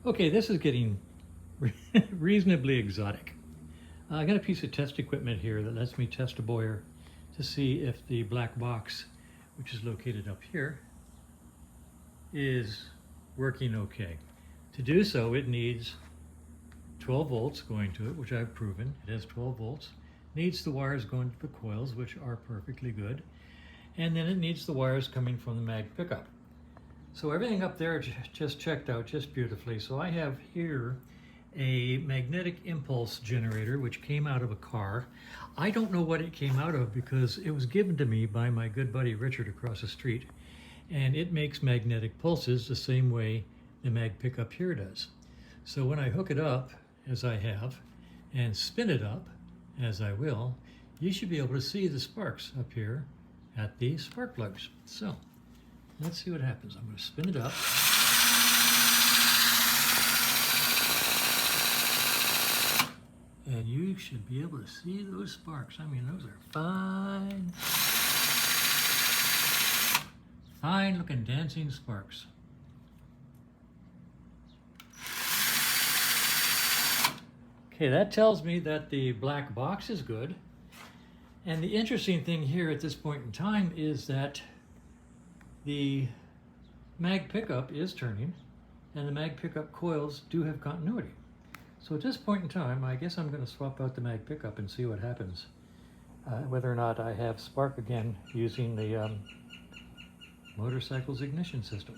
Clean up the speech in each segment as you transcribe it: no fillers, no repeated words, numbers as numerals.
Okay, this is getting reasonably exotic. I got a piece of test equipment here that lets me test a boiler to see if the black box, which is located up here, is working okay. To do so, it needs 12 volts going to it, which I've proven. It has 12 volts. Needs the wires going to the coils, which are perfectly good. And then it needs the wires coming from the mag pickup. So everything up there just checked out just beautifully. So I have here a magnetic impulse generator which came out of a car. I don't know what it came out of because it was given to me by my good buddy Richard across the street, and it makes magnetic pulses the same way the mag pickup here does. So when I hook it up, as I have, and spin it up, as I will, you should be able to see the sparks up here at the spark plugs. So let's see what happens. I'm going to spin it up. And you should be able to see those sparks. I mean, those are fine looking dancing sparks. Okay, that tells me that the black box is good. And the interesting thing here at this point in time is that the mag pickup is turning and the mag pickup coils do have continuity. So at this point in time, I guess I'm going to swap out the mag pickup and see what happens. Whether or not I have spark again using the motorcycle's ignition system.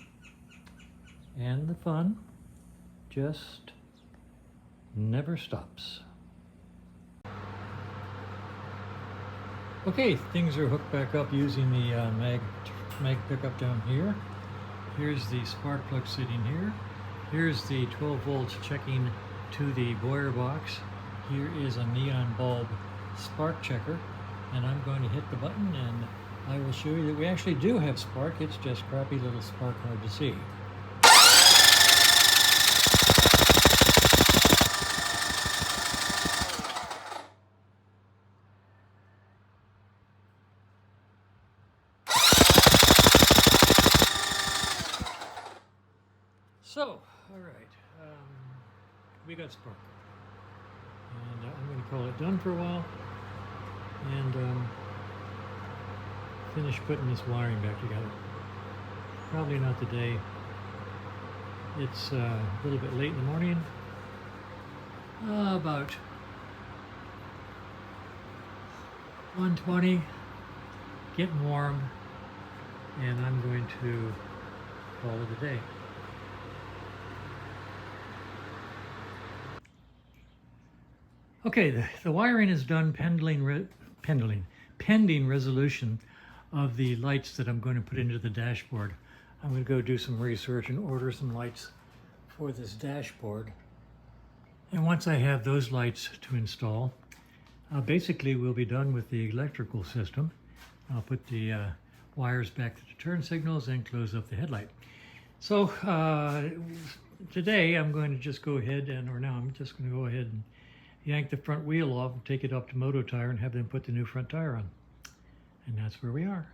And the fun just never stops. Okay, things are hooked back up using the mag pickup down here. Here's the spark plug sitting here. Here's the 12 volts checking to the boiler box. Here is a neon bulb spark checker, and I'm going to hit the button and I will show you that we actually do have spark. It's just crappy little spark, hard to see. So, all right, we got spark, and I'm going to call it done for a while, and finish putting this wiring back together. Probably not today. It's a little bit late in the morning, about 1:20, getting warm, and I'm going to call it a day. Okay, the wiring is done pending resolution of the lights that I'm going to put into the dashboard. I'm going to go do some research and order some lights for this dashboard. And once I have those lights to install, basically we'll be done with the electrical system. I'll put the wires back to the turn signals and close up the headlight. So today I'm going to just go ahead I'm just going to go ahead and yank the front wheel off and take it up to Moto Tire and have them put the new front tire on. And that's where we are.